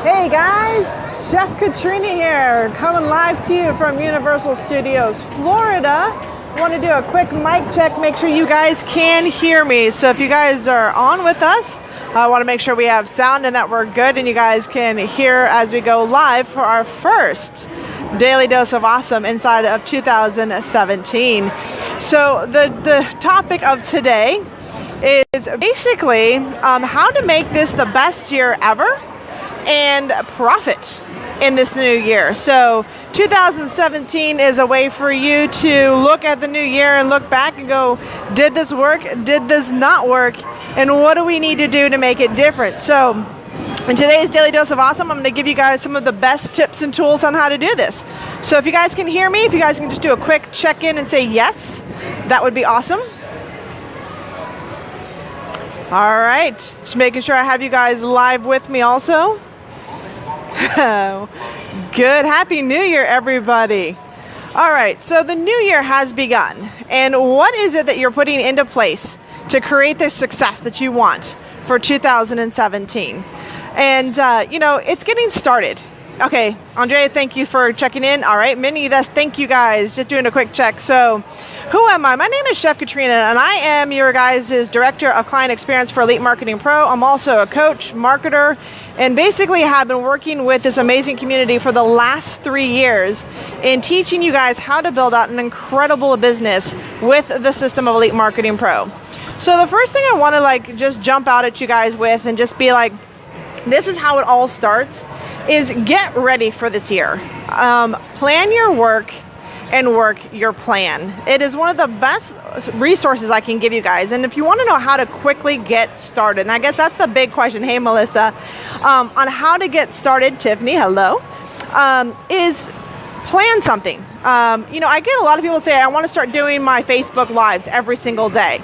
Hey guys, Chef Katrina here, coming live to you from Universal Studios, Florida. Want to do a quick mic check, make sure you guys can hear me. So if you guys are on with us, I want to make sure we have sound and that we're good and you guys can hear as we go live for our first Daily Dose of Awesome inside of 2017. So the topic of today is basically how to make this the best year ever and profit in this new year. So 2017 is a way for you to look at the new year and look back and go, did this work? Did this not work? And what do we need to do to make it different? So in today's Daily Dose of Awesome, I'm going to give you guys some of the best tips and tools on how to do this. So if you guys can hear me, if you guys can just do a quick check-in and say yes, that would be awesome. All right, just making sure I have you guys live with me also. Good, Happy New Year, everybody. All right, so the new year has begun. And what is it that you're putting into place to create the success that you want for 2017? And, it's getting started. Okay, Andrea, thank you for checking in. All right, Minnie, thank you guys. Just doing a quick check. So, who am I? My name is Chef Katrina, and I am your guys' Director of Client Experience for Elite Marketing Pro. I'm also a coach, marketer, and basically have been working with this amazing community for the last 3 years in teaching you guys how to build out an incredible business with the system of Elite Marketing Pro. So the first thing I want to just jump out at you guys with and just be like, this is how it all starts, is get ready for this year. Plan your work and work your plan. It is one of the best resources I can give you guys. And if you want to know how to quickly get started, and I guess that's the big question, hey Melissa, on how to get started, Tiffany, hello, is plan something. I get a lot of people say, I want to start doing my Facebook Lives every single day.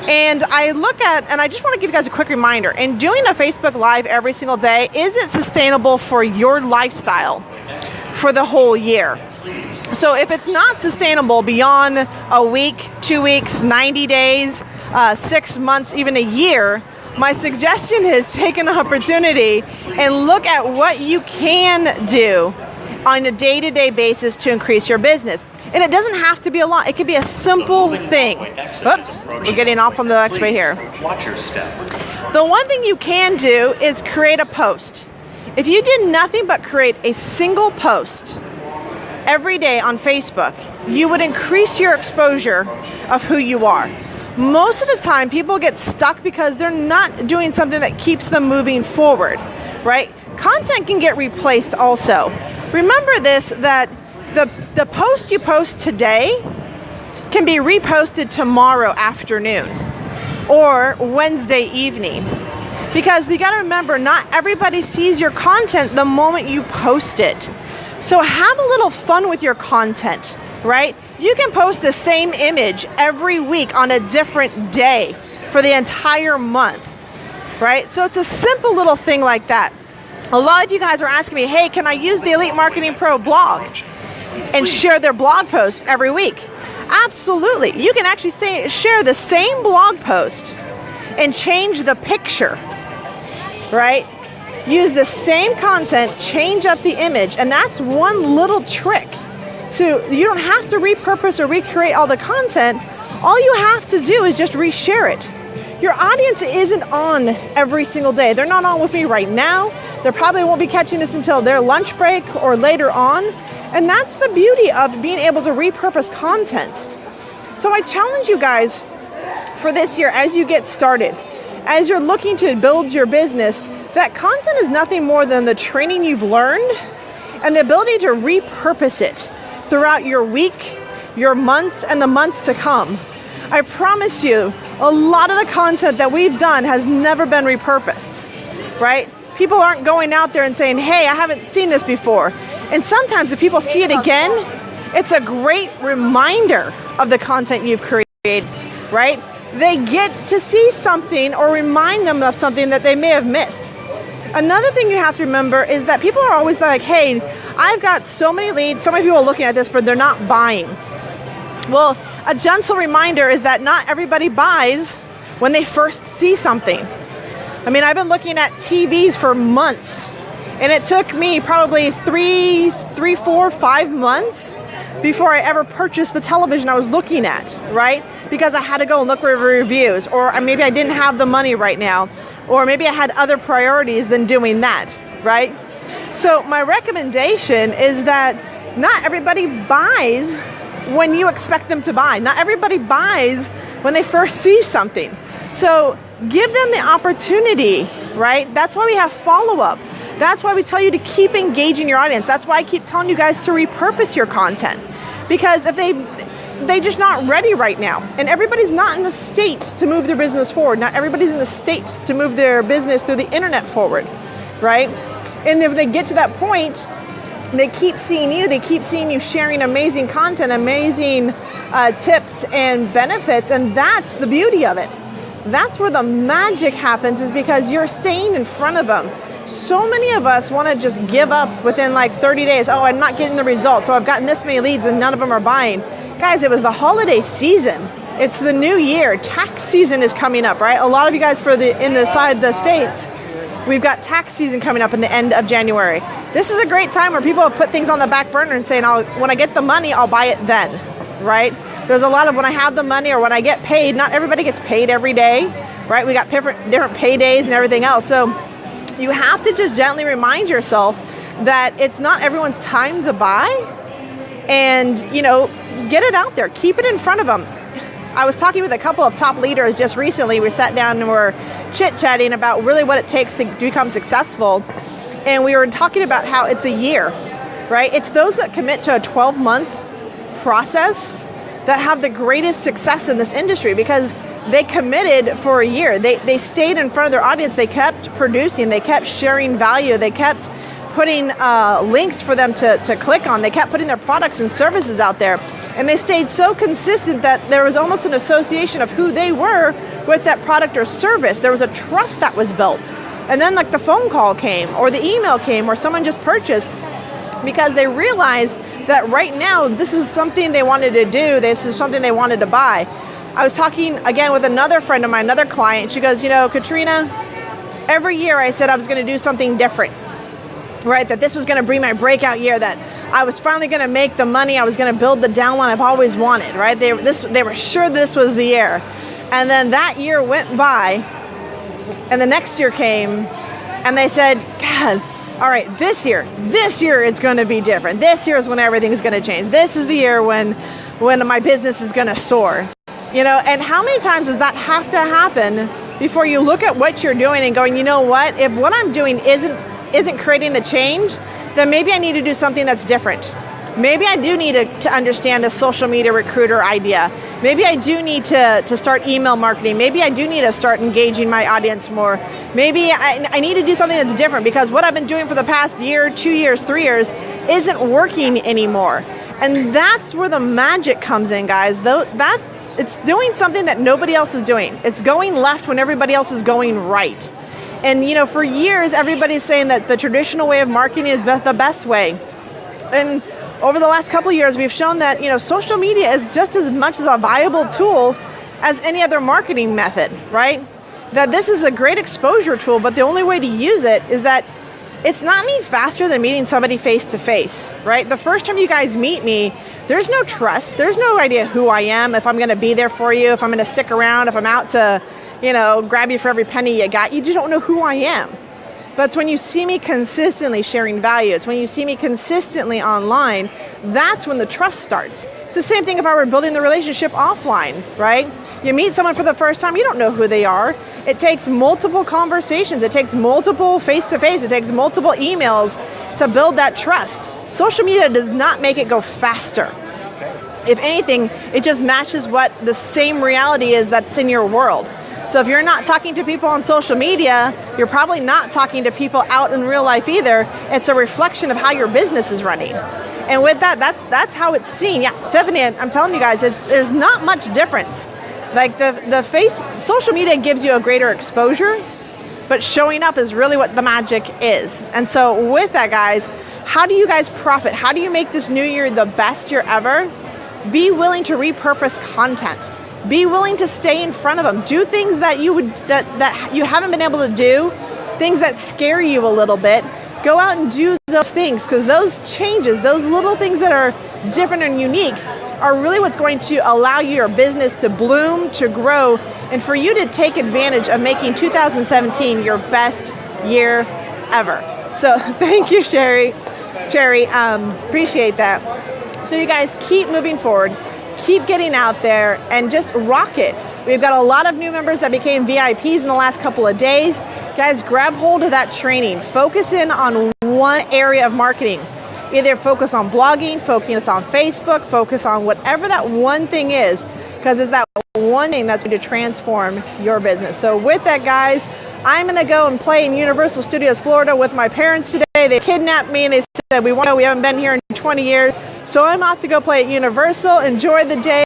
And I look at, and I just want to give you guys a quick reminder, in doing a Facebook Live every single day, is it sustainable for your lifestyle for the whole year? So if it's not sustainable beyond a week, 2 weeks, 90 days, 6 months, even a year, my suggestion is take an opportunity and look at what you can do on a day-to-day basis to increase your business. And it doesn't have to be a lot. It could be a simple thing. Oops, we're getting off on the expressway here. Watch your step. The one thing you can do is create a post. If you did nothing but create a single post every day on Facebook, you would increase your exposure of who you are. Most of the time, people get stuck because they're not doing something that keeps them moving forward, right? Content can get replaced also. Remember this, that the post you post today can be reposted tomorrow afternoon or Wednesday evening. Because you gotta remember, not everybody sees your content the moment you post it. So have a little fun with your content, right? You can post the same image every week on a different day for the entire month, right? So it's a simple little thing like that. A lot of you guys are asking me, hey, can I use the Elite Marketing Pro blog and share their blog posts every week? Absolutely. You can actually share the same blog post and change the picture, right? Use the same content, change up the image, and that's one little trick. So you don't have to repurpose or recreate all the content. All you have to do is just reshare it. Your audience isn't on every single day. They're not on with me right now. They probably won't be catching this until their lunch break or later on. And that's the beauty of being able to repurpose content. So I challenge you guys for this year, as you get started, as you're looking to build your business, that content is nothing more than the training you've learned and the ability to repurpose it throughout your week, your months, and the months to come. I promise you, a lot of the content that we've done has never been repurposed, right? People aren't going out there and saying, hey, I haven't seen this before. And sometimes if people see it again, it's a great reminder of the content you've created, right? They get to see something or remind them of something that they may have missed. Another thing you have to remember is that people are always like, hey, I've got so many leads, so many people are looking at this, but they're not buying. Well, a gentle reminder is that not everybody buys when they first see something. I mean, I've been looking at TVs for months, And it took me probably 3, 4, 5 months before I ever purchased the television I was looking at, right? Because I had to go and look for reviews, or maybe I didn't have the money right now, or maybe I had other priorities than doing that, right? So my recommendation is that not everybody buys when you expect them to buy. Not everybody buys when they first see something. So give them the opportunity, right? That's why we have follow-up. That's why we tell you to keep engaging your audience. That's why I keep telling you guys to repurpose your content. Because if they're just not ready right now, and everybody's not in the state to move their business forward. Not everybody's in the state to move their business through the internet forward, right? And if they get to that point, they keep seeing you sharing amazing content, amazing tips and benefits, and that's the beauty of it. That's where the magic happens, is because you're staying in front of them. So many of us want to just give up within like 30 days. Oh, I'm not getting the results. So I've gotten this many leads and none of them are buying. Guys, it was the holiday season. It's the new year. Tax season is coming up, right? A lot of you guys in the side of the States, we've got tax season coming up in the end of January. This is a great time where people have put things on the back burner and saying, when I get the money, I'll buy it then, right? There's a lot of when I have the money or when I get paid. Not everybody gets paid every day, right? We got different paydays and everything else. So you have to just gently remind yourself that it's not everyone's time to buy, and get it out there, keep it in front of them. I was talking with a couple of top leaders just recently. We sat down and were chit-chatting about really what it takes to become successful, and we were talking about how it's a year, right? It's those that commit to a 12-month process that have the greatest success in this industry, because they committed for a year. They stayed in front of their audience. They kept producing. They kept sharing value. They kept putting links for them to click on. They kept putting their products and services out there. And they stayed so consistent that there was almost an association of who they were with that product or service. There was a trust that was built. And then like the phone call came, or the email came, or someone just purchased, because they realized that right now this was something they wanted to do. This is something they wanted to buy. I was talking again with another friend of mine, another client. She goes, Katrina, every year I said I was going to do something different, right? That this was going to be my breakout year, that I was finally going to make the money. I was going to build the downline I've always wanted, right? They were sure this was the year. And then that year went by, and the next year came, and they said, God, all right, this year it's going to be different. This year is when everything's going to change. This is the year when my business is going to soar. And how many times does that have to happen before you look at what you're doing and going, you know what? If what I'm doing isn't creating the change, then maybe I need to do something that's different. Maybe I do need to understand the social media recruiter idea. Maybe I do need to start email marketing. Maybe I do need to start engaging my audience more. Maybe I need to do something that's different, because what I've been doing for the past year, 2 years, 3 years isn't working anymore. And that's where the magic comes in, guys. It's doing something that nobody else is doing. It's going left when everybody else is going right. And for years, everybody's saying that the traditional way of marketing is the best way. And over the last couple of years, we've shown that social media is just as much as a viable tool as any other marketing method, right? That this is a great exposure tool, but the only way to use it is that it's not any faster than meeting somebody face to face, right? The first time you guys meet me, there's no trust. There's no idea who I am, if I'm going to be there for you, if I'm going to stick around, if I'm out to, grab you for every penny you got. You just don't know who I am. But it's when you see me consistently sharing value, it's when you see me consistently online, that's when the trust starts. It's the same thing if I were building the relationship offline, right? You meet someone for the first time, you don't know who they are. It takes multiple conversations. It takes multiple face-to-face. It takes multiple emails to build that trust. Social media does not make it go faster. If anything, it just matches what the same reality is that's in your world. So if you're not talking to people on social media, you're probably not talking to people out in real life either. It's a reflection of how your business is running. And with that, that's how it's seen. Yeah, Tiffany, I'm telling you guys, there's not much difference. Like social media gives you a greater exposure, but showing up is really what the magic is. And so with that, guys, how do you guys profit? How do you make this new year the best year ever? Be willing to repurpose content. Be willing to stay in front of them. Do things that you haven't been able to do, things that scare you a little bit. Go out and do those things, because those changes, those little things that are different and unique are really what's going to allow your business to bloom, to grow, and for you to take advantage of making 2017 your best year ever. So thank you, Sherry. Appreciate that. So you guys keep moving forward, keep getting out there, and just rock it. We've got a lot of new members that became VIPs in the last couple of days. Guys, grab hold of that training. Focus in on one area of marketing. Either focus on blogging, focus on Facebook, focus on whatever that one thing is, because it's that one thing that's going to transform your business. So with that, guys, I'm going to go and play in Universal Studios Florida with my parents today. They kidnapped me and they said, we haven't been here in 20 years. So I'm off to go play at Universal. Enjoy the day.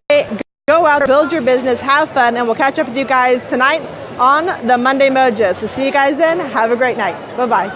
Go out, build your business, have fun, and we'll catch up with you guys tonight on the Monday Mojo. So see you guys then. Have a great night. Bye-bye.